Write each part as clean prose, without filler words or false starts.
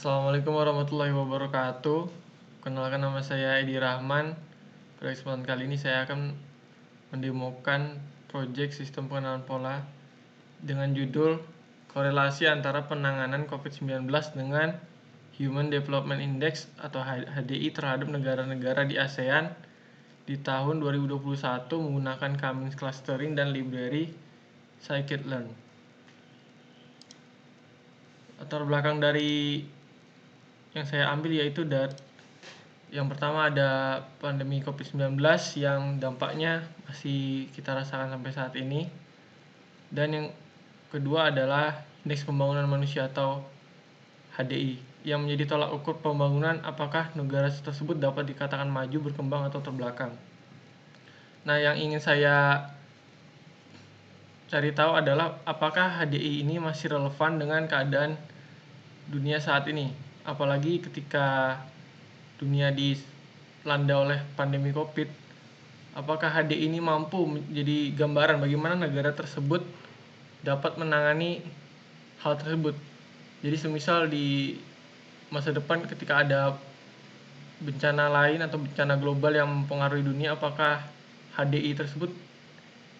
Assalamualaikum warahmatullahi wabarakatuh. Kenalkan, nama saya Edi Rahman. Pada kesempatan kali ini saya akan mendemokan proyek sistem pengenalan pola dengan judul korelasi antara penanganan COVID-19 dengan Human Development Index atau HDI terhadap negara-negara di ASEAN di tahun 2021 menggunakan Cummings clustering dan library scikit-learn. Latar belakang dari yang saya ambil yaitu yang pertama ada pandemi COVID-19 yang dampaknya masih kita rasakan sampai saat ini, dan yang kedua adalah indeks pembangunan manusia atau HDI yang menjadi tolak ukur pembangunan apakah negara tersebut dapat dikatakan maju, berkembang, atau terbelakang. Nah, yang ingin saya cari tahu adalah apakah HDI ini masih relevan dengan keadaan dunia saat ini, apalagi ketika dunia dilanda oleh pandemi COVID. Apakah HDI ini mampu menjadi gambaran bagaimana negara tersebut dapat menangani hal tersebut. Jadi semisal di masa depan ketika ada bencana lain atau bencana global yang mempengaruhi dunia, apakah HDI tersebut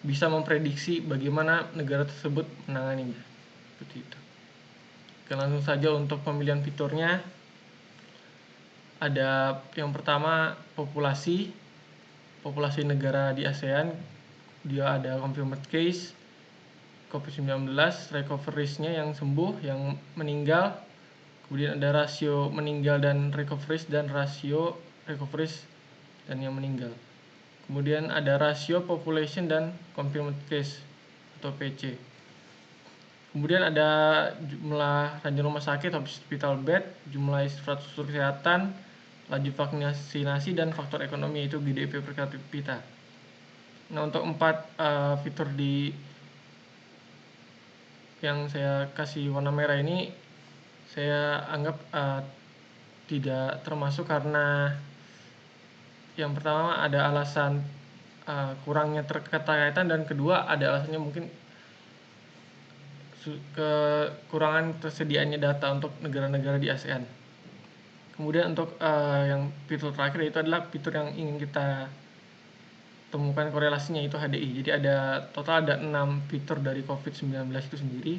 bisa memprediksi bagaimana negara tersebut menanganinya. Seperti itu. Oke, langsung saja untuk pemilihan fiturnya. Ada yang pertama populasi negara di ASEAN. Dia ada confirmed case COVID-19, recovery risk-nya yang sembuh, yang meninggal. Kemudian ada rasio meninggal dan recovery risk, dan rasio recovery risk dan yang meninggal. Kemudian ada rasio population dan confirmed case atau PC. Kemudian ada jumlah ranjang rumah sakit, hospital bed, jumlah infrastruktur kesehatan, laju vaksinasi, dan faktor ekonomi, yaitu GDP per kapita. Nah, untuk 4 fitur yang saya kasih warna merah ini saya anggap tidak termasuk, karena yang pertama ada alasan kurangnya keterkaitan, dan kedua ada alasannya mungkin kekurangan tersediaannya data untuk negara-negara di ASEAN. Kemudian untuk yang fitur terakhir, itu adalah fitur yang ingin kita temukan korelasinya, itu HDI. Jadi total ada 6 fitur dari COVID-19 itu sendiri,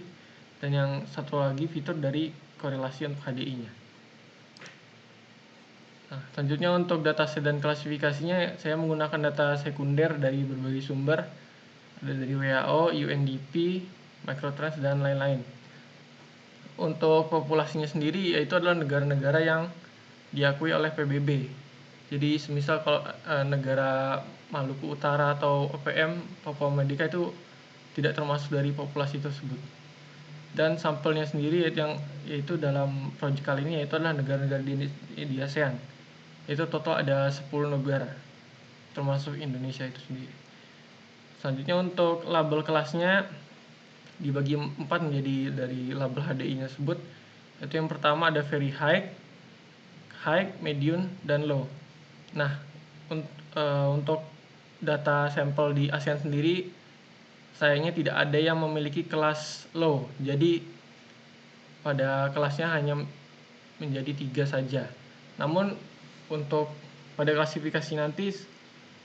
dan yang satu lagi fitur dari korelasi untuk HDI-nya. Nah, selanjutnya untuk dataset dan klasifikasinya, saya menggunakan data sekunder dari berbagai sumber, ada dari WHO, UNDP, Microtrends, dan lain-lain. Untuk populasinya sendiri, yaitu adalah negara-negara yang diakui oleh PBB. Jadi semisal kalau negara Maluku Utara atau OPM, Papua Merdeka, itu tidak termasuk dari populasi tersebut. Dan sampelnya sendiri yaitu dalam proyek kali ini yaitu adalah negara-negara di ASEAN. Itu total ada 10 negara, termasuk Indonesia itu sendiri. Selanjutnya untuk label kelasnya dibagi 4 menjadi dari label HDI-nya tersebut. Itu yang pertama ada very high, medium, dan low. Nah, untuk data sampel di ASEAN sendiri sayangnya tidak ada yang memiliki kelas low. Jadi pada kelasnya hanya menjadi 3 saja. Namun untuk pada klasifikasi nanti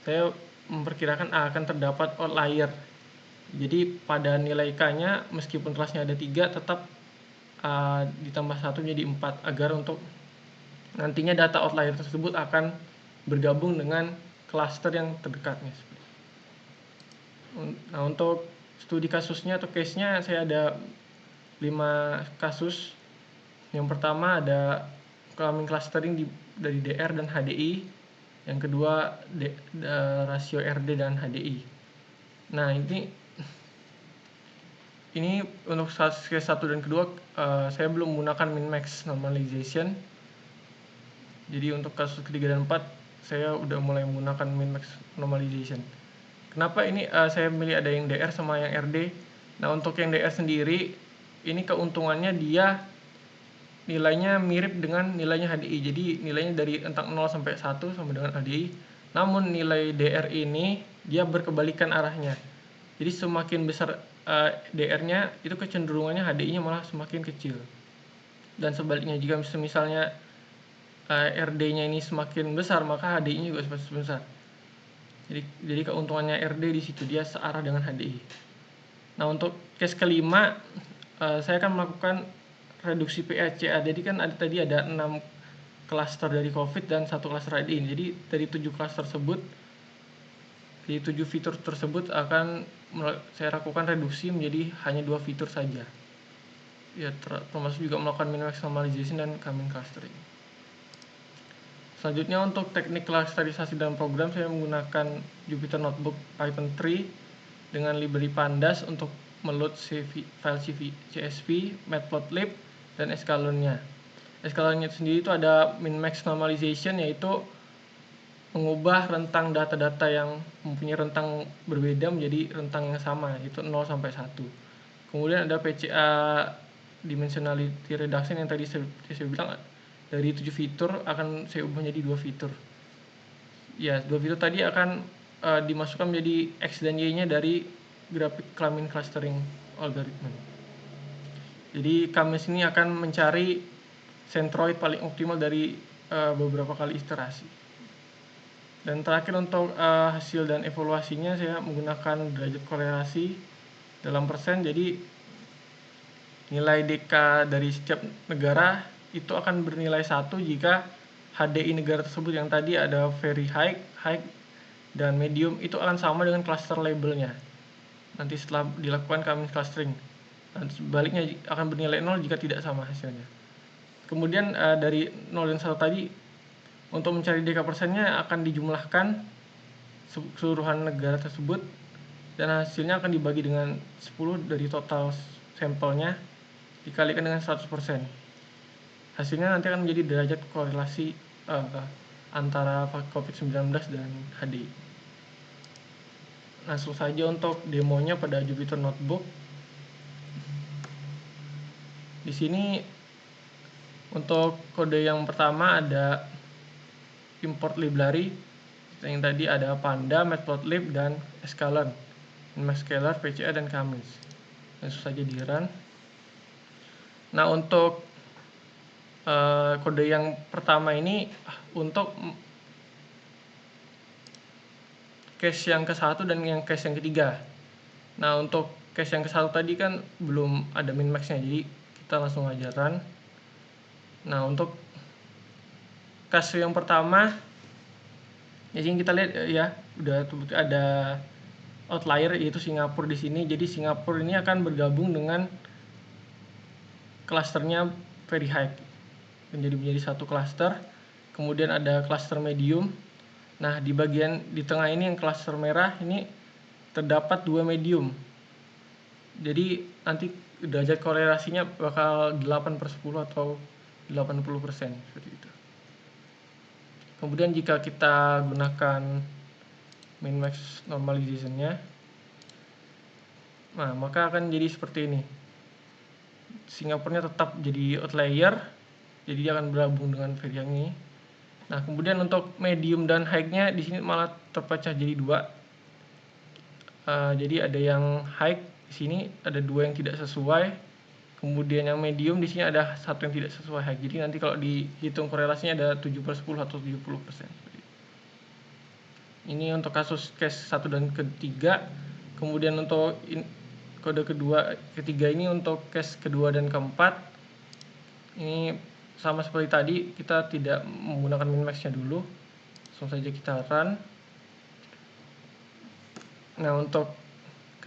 saya memperkirakan akan terdapat outlier. Jadi pada nilai K-nya meskipun kelasnya ada 3, tetap ditambah 1 menjadi 4, agar untuk nantinya data outlier tersebut akan bergabung dengan klaster yang terdekatnya. Nah, untuk studi kasusnya atau case-nya saya ada 5 kasus. Yang pertama ada Cummings clustering dari DR dan HDI. Yang kedua rasio RD dan HDI. Nah, ini untuk case 1 dan kedua saya belum menggunakan min-max normalization. Jadi untuk kasus ketiga dan 4 saya udah mulai menggunakan min-max normalization. Kenapa ini saya milih ada yang DR sama yang RD? Nah, untuk yang DR sendiri ini keuntungannya dia nilainya mirip dengan nilainya HDI. Jadi nilainya dari rentang 0 sampai 1 sama dengan HDI. Namun nilai DR ini dia berkebalikan arahnya. Jadi semakin besar DR-nya, itu kecenderungannya HDI-nya malah semakin kecil. Dan sebaliknya, jika misalnya RD-nya ini semakin besar, maka HDI-nya juga semakin besar. Jadi keuntungannya RD di situ, dia searah dengan HDI. Nah, untuk case kelima, saya akan melakukan reduksi PACA. Jadi kan tadi ada 6 klaster dari COVID dan 1 klaster HDI. Jadi dari 7 klaster tersebut, di 7 fitur tersebut akan saya lakukan reduksi menjadi hanya 2 fitur saja. Ya, termasuk juga melakukan min-max normalization dan coming clustering. Selanjutnya, untuk teknik klasterisasi dalam program, saya menggunakan Jupyter Notebook Python 3 dengan library Pandas untuk meload file CSV, Matplotlib, dan eskalonnya. Eskalonnya sendiri itu ada min-max normalization, yaitu mengubah rentang data-data yang mempunyai rentang berbeda menjadi rentang yang sama, yaitu 0 sampai 1. Kemudian ada PCA Dimensionality Reduction yang tadi saya bilang, dari 7 fitur akan saya ubah menjadi 2 fitur. Ya, 2 fitur tadi akan dimasukkan menjadi X dan Y-nya dari grafik Klamin Clustering Algorithm. Jadi kami sini akan mencari centroid paling optimal dari beberapa kali iterasi. Dan terakhir, untuk hasil dan evaluasinya, saya menggunakan derajat korelasi dalam persen. Jadi nilai DK dari setiap negara itu akan bernilai 1 jika HDI negara tersebut yang tadi ada very high, dan medium itu akan sama dengan cluster labelnya nanti setelah dilakukan coming clustering. Dan sebaliknya akan bernilai 0 jika tidak sama hasilnya. Kemudian dari 0 dan 1 tadi, untuk mencari DK persennya akan dijumlahkan keseluruhan negara tersebut, dan hasilnya akan dibagi dengan 10 dari total sampelnya dikalikan dengan 100%. Hasilnya nanti akan menjadi derajat korelasi antara COVID-19 dan HDI. Langsung saja untuk demonya pada Jupyter Notebook. Di sini untuk kode yang pertama ada import library, yang tadi ada Panda, Matplotlib, dan Escalon, min-max scalar, PCA, dan Kamins. Langsung saja di run. Nah, untuk kode yang pertama ini untuk case yang ke-1 dan yang case yang ketiga. Nah, untuk case yang ke-1 tadi kan belum ada min-max-nya, jadi kita langsung aja run. Nah, untuk case yang pertama, ya sini kita lihat ya, udah ada outlier yaitu Singapura di sini. Jadi Singapura ini akan bergabung dengan klasternya very high, menjadi satu klaster. Kemudian ada klaster medium. Nah, di tengah ini yang klaster merah ini terdapat 2 medium. Jadi nanti derajat korelasinya bakal 8/10 atau 80% seperti itu. Kemudian jika kita gunakan min-max normalization-nya, nah maka akan jadi seperti ini. Singapurnya tetap jadi outlier, jadi dia akan bergabung dengan very yang ini. Nah, kemudian untuk medium dan high-nya di sini malah terpecah jadi 2. Jadi ada yang high di sini, ada 2 yang tidak sesuai. Kemudian yang medium di sini ada 1 yang tidak sesuai high. Jadi nanti kalau dihitung korelasinya ada 7/10 atau 70%. Ini untuk kasus case 1 dan ketiga. Kemudian untuk kode ketiga ini untuk case kedua dan keempat. Ini sama seperti tadi, kita tidak menggunakan min-max-nya dulu. Langsung saja kita run. Nah, untuk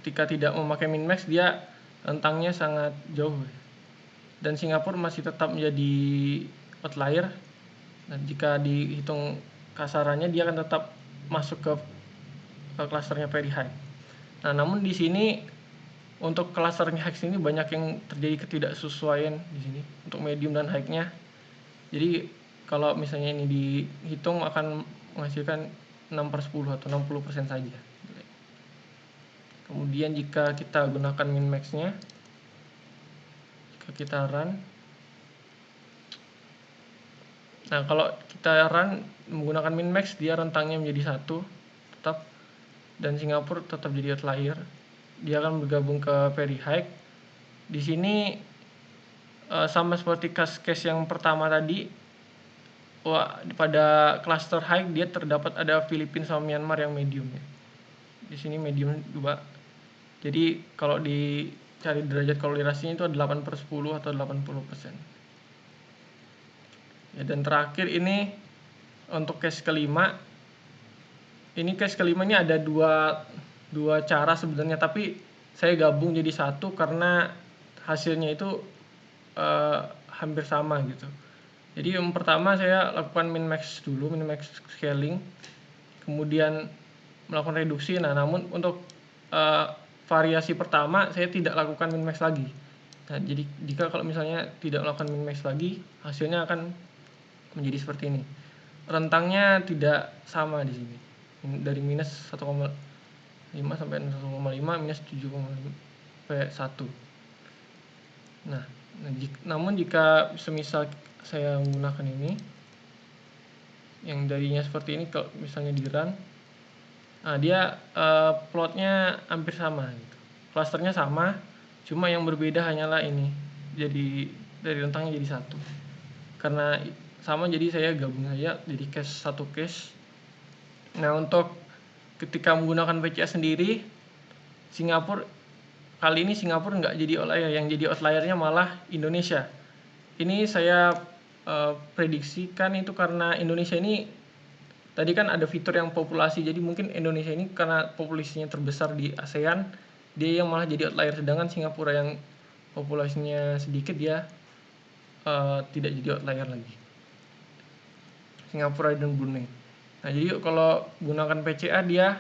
ketika tidak memakai min-max, dia rentangnya sangat jauh. Dan Singapura masih tetap menjadi outlier. Dan jika dihitung kasarannya, dia akan tetap masuk ke klasternya very high. Nah, namun di sini untuk klasternya high ini banyak yang terjadi ketidaksesuaian di sini untuk medium dan high-nya. Jadi kalau misalnya ini dihitung akan menghasilkan 6/10 atau 60% saja. Kemudian jika kita gunakan min-max-nya, jika kita run, nah kalau kita run menggunakan min-max, dia rentangnya menjadi 1 tetap, dan Singapura tetap jadi outlier. Dia akan bergabung ke very high. Di sini sama seperti case yang pertama tadi, pada cluster high dia terdapat ada Filipina sama Myanmar yang medium ya. Di sini medium 2. Jadi kalau dicari derajat korelasinya itu 8/10 atau 80%. Ya, dan terakhir ini untuk case kelima. Ini case kelima ini ada dua cara sebenarnya, tapi saya gabung jadi satu karena hasilnya itu hampir sama gitu. Jadi yang pertama saya lakukan min max dulu, min max scaling, kemudian melakukan reduksi. Nah, namun untuk variasi pertama saya tidak lakukan min max lagi. Nah, jadi jika kalau misalnya tidak melakukan min max lagi, hasilnya akan menjadi seperti ini. Rentangnya tidak sama di sini. Dari minus 1,5 sampai 1,5, minus 7,5 sampai 1. Namun jika semisal saya menggunakan ini yang darinya seperti ini, kalau misalnya di run, dia plotnya hampir sama gitu. Clusternya sama, cuma yang berbeda hanyalah ini. Jadi dari rentangnya jadi 1. Karena sama, jadi saya gabung aja jadi satu case. Nah, untuk ketika menggunakan PCA sendiri, kali ini Singapura nggak jadi outlier, yang jadi outliernya malah Indonesia. Ini saya prediksikan itu karena Indonesia ini tadi kan ada fitur yang populasi, jadi mungkin Indonesia ini karena populasinya terbesar di ASEAN, dia yang malah jadi outlier, sedangkan Singapura yang populasinya sedikit dia tidak jadi outlier lagi. Singapura dan Brunei. Nah, jadi kalau gunakan PCA dia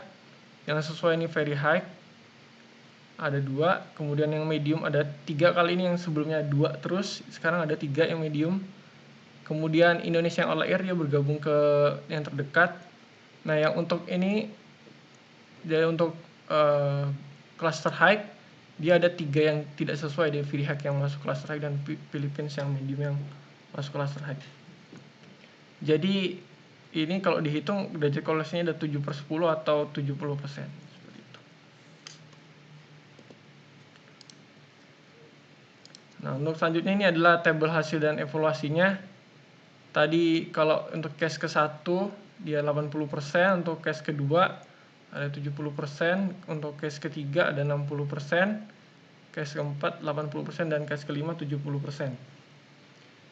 yang sesuai ini very high ada 2, kemudian yang medium ada 3. Kali ini yang sebelumnya 2 terus, sekarang ada 3 yang medium. Kemudian Indonesia yang outlier dia bergabung ke yang terdekat. Nah, yang untuk ini dia untuk cluster high dia ada 3 yang tidak sesuai, dia very high yang masuk cluster high dan Philippines yang medium yang masuk cluster high. Jadi ini kalau dihitung derajat korelasinya ada 7/10 atau 70%. Seperti itu. Nah, untuk selanjutnya ini adalah tabel hasil dan evaluasinya. Tadi kalau untuk case ke-1 dia 80%, untuk case kedua ada 70%, untuk case ketiga ada 60%, case keempat 80%, dan case kelima 70%.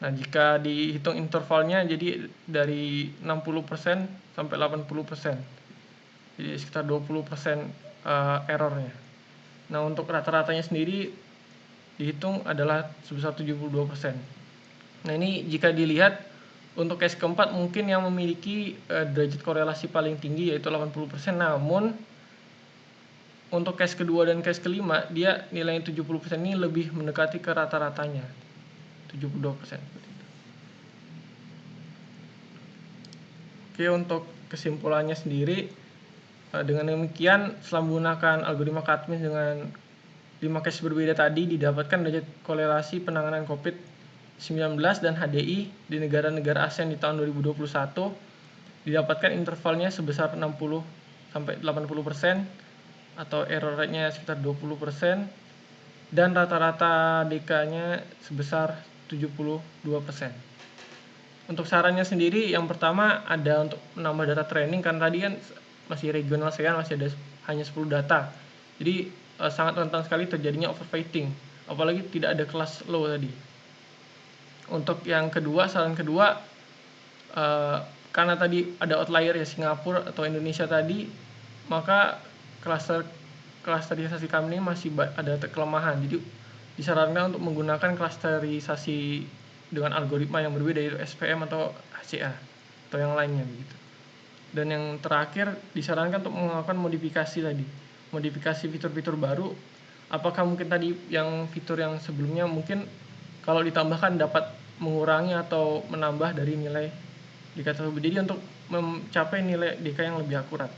Nah, jika dihitung intervalnya jadi dari 60% sampai 80%. Jadi sekitar 20% errornya. Nah, untuk rata-ratanya sendiri dihitung adalah sebesar 72%. Nah, ini jika dilihat untuk case keempat mungkin yang memiliki derajat korelasi paling tinggi yaitu 80%, namun untuk case kedua dan case kelima dia nilainya 70% ini lebih mendekati ke rata-ratanya 72%. Oke, untuk kesimpulannya sendiri, dengan demikian setelah menggunakan algoritma Cut-Mins dengan 5 case berbeda tadi, didapatkan derajat korelasi penanganan COVID-19 dan HDI di negara-negara ASEAN di tahun 2021. Didapatkan intervalnya sebesar 60 sampai 80% atau error rate-nya sekitar 20%, dan rata-rata DK-nya sebesar 72%. Untuk sarannya sendiri, yang pertama ada untuk menambah data training, karena tadi kan masih regional ASEAN, masih ada hanya 10 data. Jadi sangat rentan sekali terjadinya overfitting, apalagi tidak ada kelas low tadi. Untuk yang kedua, saran kedua, karena tadi ada outlier ya Singapura atau Indonesia tadi, maka klasterisasi kami ini masih ada kelemahan. Jadi disarankan untuk menggunakan klasterisasi dengan algoritma yang berbeda, yaitu SPM atau HCA atau yang lainnya begitu. Dan yang terakhir disarankan untuk melakukan modifikasi tadi, modifikasi fitur-fitur baru. Apakah mungkin tadi yang fitur yang sebelumnya mungkin kalau ditambahkan dapat mengurangi atau menambah dari nilai DK tersebut, jadi untuk mencapai nilai DK yang lebih akurat.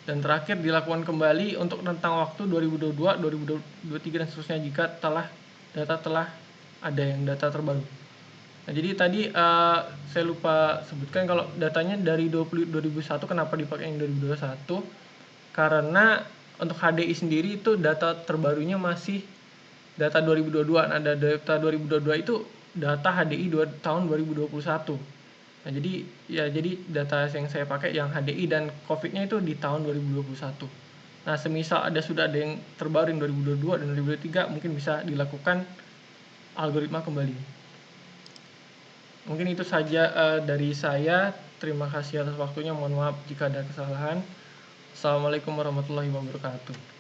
Dan terakhir dilakukan kembali untuk rentang waktu 2022, 2023 dan seterusnya jika data telah ada yang data terbaru. Nah, jadi tadi saya lupa sebutkan kalau datanya dari 2001, kenapa dipakai yang 2021? Karena untuk HDI sendiri itu data terbarunya masih data 2022. Nah, data 2022 itu data HDI tahun 2021. Nah, jadi data yang saya pakai yang HDI dan COVID-nya itu di tahun 2021. Nah, semisal sudah ada yang terbaru yang 2022 dan 2023, mungkin bisa dilakukan algoritma kembali. Mungkin itu saja dari saya. Terima kasih atas waktunya. Mohon maaf jika ada kesalahan. Assalamualaikum warahmatullahi wabarakatuh.